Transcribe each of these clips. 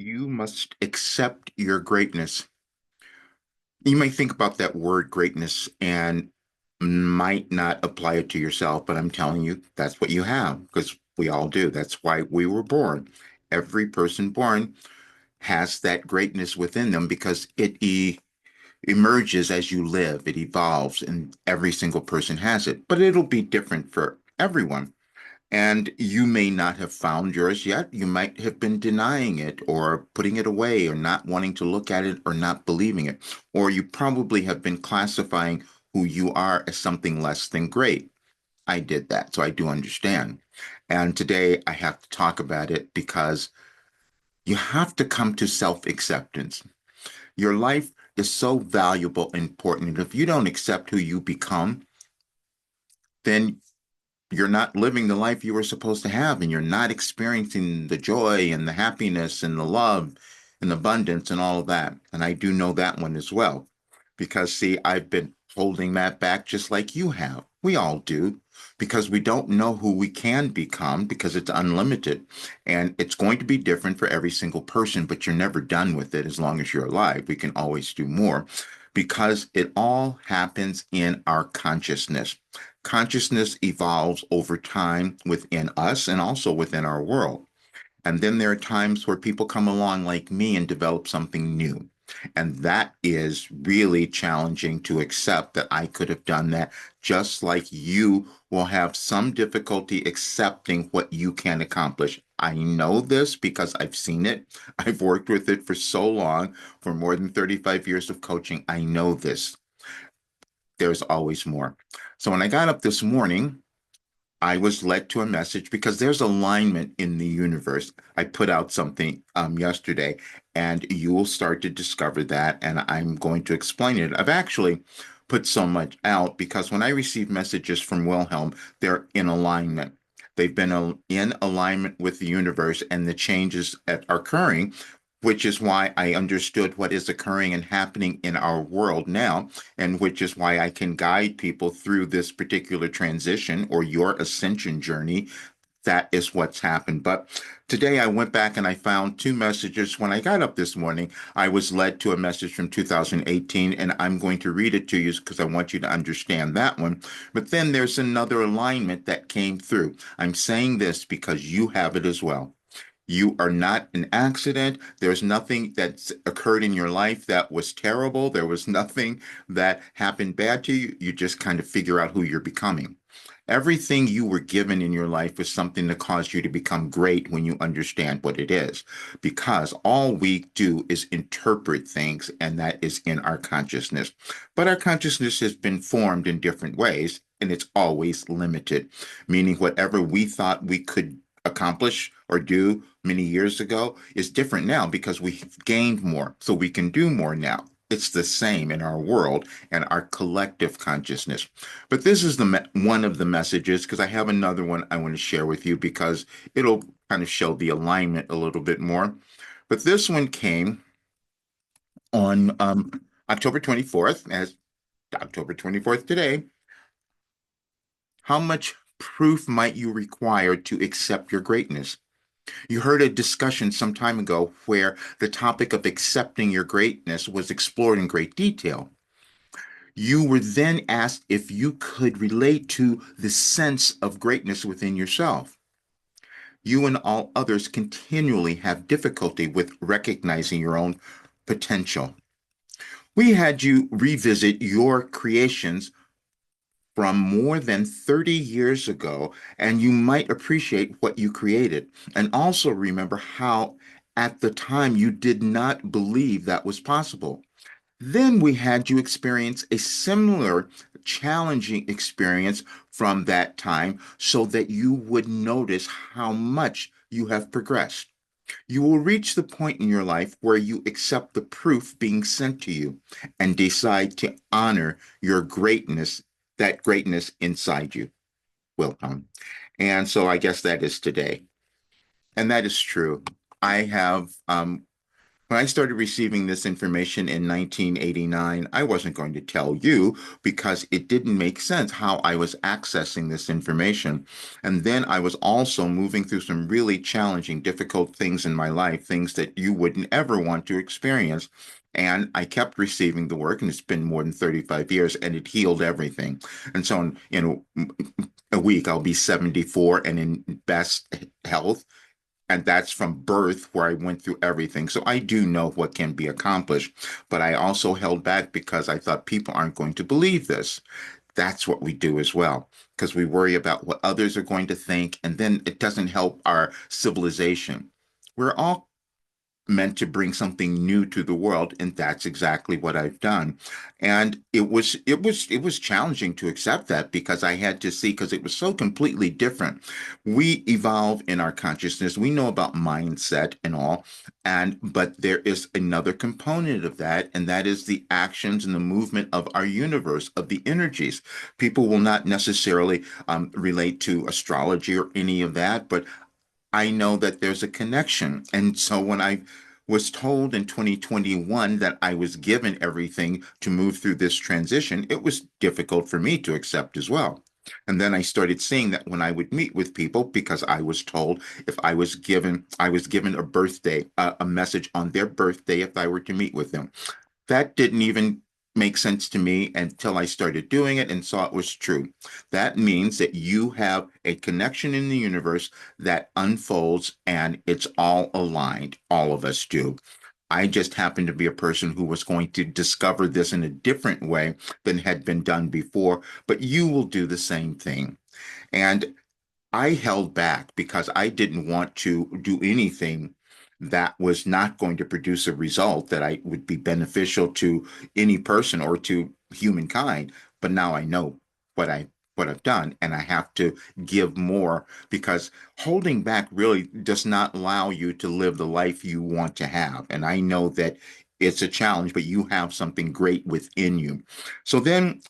You must accept your greatness. You may think about that word greatness and might not apply it to yourself, but I'm telling you, that's what you have because we all do. That's why we were born. Every person born has that greatness within them because it emerges as you live, it evolves, and every single person has it. But it'll be different for everyone. And you may not have found yours yet. You might have been denying it or putting it away or not wanting to look at it or not believing it. Or you probably have been classifying who you are as something less than great. I did that, so I do understand. And today I have to talk about it because you have to come to self-acceptance. Your life is so valuable and important. And if you don't accept who you become, then you're not living the life you were supposed to have, and you're not experiencing the joy and the happiness and the love and abundance and all of that. And I do know that one as well. Because, see, I've been holding that back just like you have. We all do, because we don't know who we can become because it's unlimited. And it's going to be different for every single person, but you're never done with it as long as you're alive. We can always do more because it all happens in our consciousness. Consciousness evolves over time within us and also within our world. And then there are times where people come along like me and develop something new. And that is really challenging to accept that I could have done that, just like you will have some difficulty accepting what you can accomplish. I know this because I've seen it. I've worked with it for so long, for more than 35 years of coaching. I know this. There's always more. So when I got up this morning, I was led to a message because there's alignment in the universe. I put out something yesterday, and you will start to discover that, and I'm going to explain it. I've actually put so much out because when I receive messages from Wilhelm, they're in alignment. They've been in alignment with the universe and the changes that are occurring, which is why I understood what is occurring and happening in our world now, and which is why I can guide people through this particular transition or your ascension journey. That is what's happened. But today I went back and I found two messages. When I got up this morning, I was led to a message from 2018, and I'm going to read it to you because I want you to understand that one. But then there's another alignment that came through. I'm saying this because you have it as well. You are not an accident. There's nothing that's occurred in your life that was terrible. There was nothing that happened bad to you. You just kind of figure out who you're becoming. Everything you were given in your life was something to cause you to become great when you understand what it is. Because all we do is interpret things, and that is in our consciousness. But our consciousness has been formed in different ways, and it's always limited, meaning whatever we thought we could accomplish or do many years ago is different now because we've gained more, so we can do more now. It's the same in our world and our collective consciousness. But this is the one of the messages because I have another one I want to share with you because it'll kind of show the alignment a little bit more. But this one came on October 24th, as October 24th today. How much proof might you require to accept your greatness? You heard a discussion some time ago where the topic of accepting your greatness was explored in great detail. You were then asked if you could relate to the sense of greatness within yourself. You and all others continually have difficulty with recognizing your own potential. We had you revisit your creations from more than 30 years ago, and you might appreciate what you created. And also remember how at the time you did not believe that was possible. Then we had you experience a similar challenging experience from that time so that you would notice how much you have progressed. You will reach the point in your life where you accept the proof being sent to you and decide to honor your greatness, that greatness inside you, Wilhelm. And so I guess that is today. And that is true. I have When I started receiving this information in 1989, I wasn't going to tell you because it didn't make sense how I was accessing this information. And then I was also moving through some really challenging, difficult things in my life, things that you wouldn't ever want to experience. And I kept receiving the work, and it's been more than 35 years, and it healed everything. And so, a week, I'll be 74 and in best health. And that's from birth, where I went through everything. So I do know what can be accomplished, but I also held back because I thought people aren't going to believe this. That's what we do as well, because we worry about what others are going to think, and then it doesn't help our civilization. We're all meant to bring something new to the world, and that's exactly what I've done. And it was challenging to accept that, because I had to see, because it was so completely different. We evolve in our consciousness, we know about mindset and all, and but there is another component of that, and that is the actions and the movement of our universe, of the energies. People will not necessarily relate to astrology or any of that, but I know that there's a connection. And so when I was told in 2021 that I was given everything to move through this transition, it was difficult for me to accept as well. And then I started seeing that when I would meet with people, because I was told if I was given a birthday, a message on their birthday if I were to meet with them. That didn't even make sense to me until I started doing it and saw it was true. That means that you have a connection in the universe that unfolds, and it's all aligned. All of us do. I just happened to be a person who was going to discover this in a different way than had been done before, but you will do the same thing. And I held back because I didn't want to do anything that was not going to produce a result that I would be beneficial to any person or to humankind. But now I know what I've done, and I have to give more, because holding back really does not allow you to live the life you want to have. And I know that it's a challenge, but you have something great within you. So then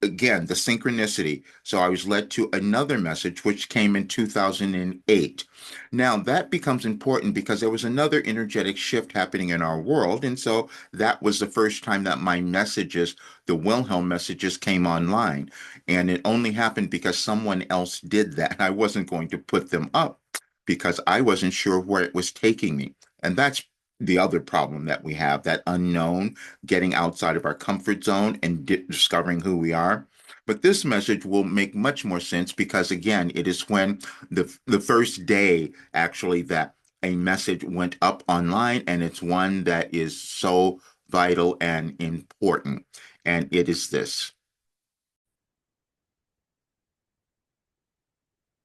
again, the synchronicity. So I was led to another message, which came in 2008. Now that becomes important because there was another energetic shift happening in our world. And so that was the first time that my messages, the Wilhelm messages, came online. And it only happened because someone else did that. I wasn't going to put them up because I wasn't sure where it was taking me. And that's the other problem that we have, that unknown, getting outside of our comfort zone and discovering who we are. But this message will make much more sense because, again, it is when the first day actually that a message went up online, and it's one that is so vital and important. And it is this.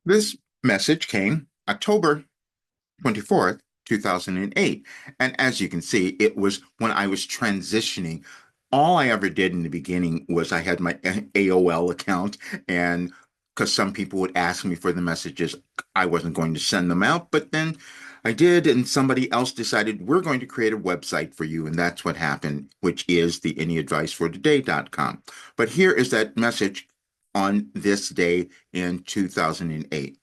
This message came October 24th, 2008. And as you can see, it was when I was transitioning. All I ever did in the beginning was I had my AOL account, and because some people would ask me for the messages, I wasn't going to send them out. But then I did, and somebody else decided we're going to create a website for you. And that's what happened, which is the anyadvicefortoday.com. But here is that message on this day in 2008.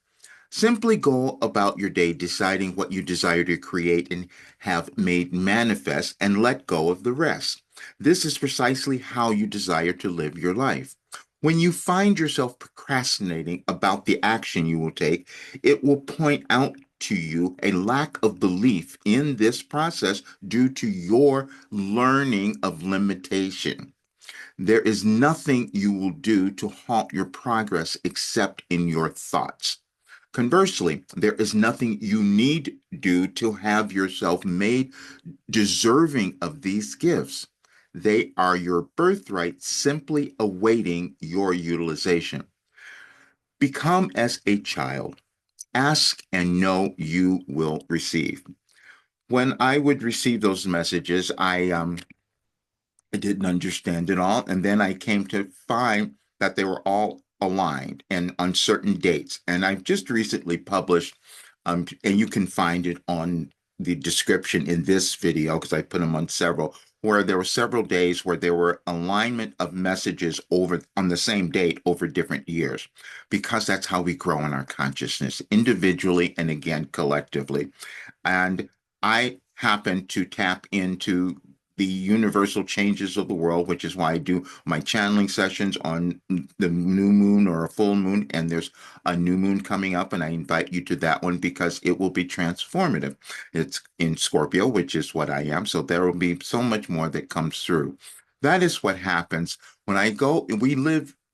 Simply go about your day deciding what you desire to create and have made manifest, and let go of the rest. This is precisely how you desire to live your life. When you find yourself procrastinating about the action you will take, it will point out to you a lack of belief in this process due to your learning of limitation. There is nothing you will do to halt your progress except in your thoughts. Conversely, there is nothing you need do to have yourself made deserving of these gifts. They are your birthright, simply awaiting your utilization. Become as a child. Ask and know you will receive. When I would receive those messages, I didn't understand it all. And then I came to find that they were all aligned and on certain dates. And I've just recently published, and you can find it on the description in this video because I put them on several, where there were several days where there were alignment of messages over on the same date over different years, because that's how we grow in our consciousness individually and again collectively. And I happen to tap into the universal changes of the world, which is why I do my channeling sessions on the new moon or a full moon. And there's a new moon coming up, and I invite you to that one because it will be transformative. It's in Scorpio, which is what I am. So there will be so much more that comes through. That is what happens when I go.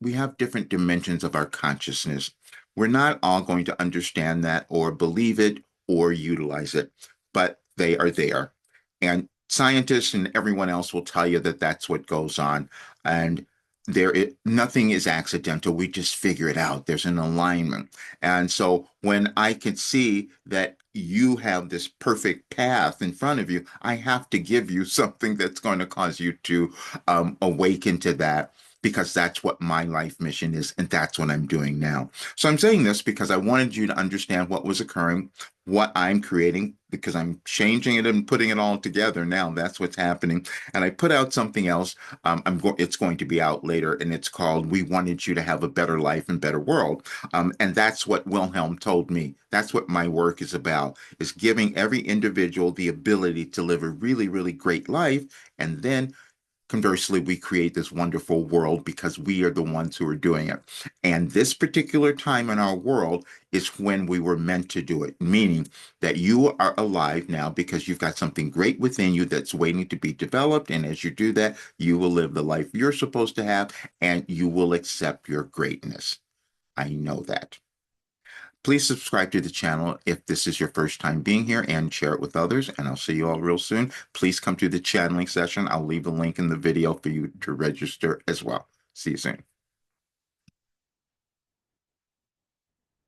We have different dimensions of our consciousness. We're not all going to understand that or believe it or utilize it, but they are there. And scientists and everyone else will tell you that that's what goes on. And nothing is accidental. We just figure it out. There's an alignment. And so when I can see that you have this perfect path in front of you, I have to give you something that's going to cause you to awaken to that, because that's what my life mission is, and that's what I'm doing now. So I'm saying this because I wanted you to understand what was occurring, what I'm creating, because I'm changing it and putting it all together now. That's what's happening. And I put out something else. It's going to be out later, and it's called "We Wanted You to Have a Better Life and Better World." And that's what Wilhelm told me. That's what my work is about: is giving every individual the ability to live a really, really great life, and then conversely, we create this wonderful world because we are the ones who are doing it. And this particular time in our world is when we were meant to do it, meaning that you are alive now because you've got something great within you that's waiting to be developed. And as you do that, you will live the life you're supposed to have, and you will accept your greatness. I know that. Please subscribe to the channel if this is your first time being here, and share it with others. And I'll see you all real soon. Please come to the channeling session. I'll leave a link in the video for you to register as well. See you soon.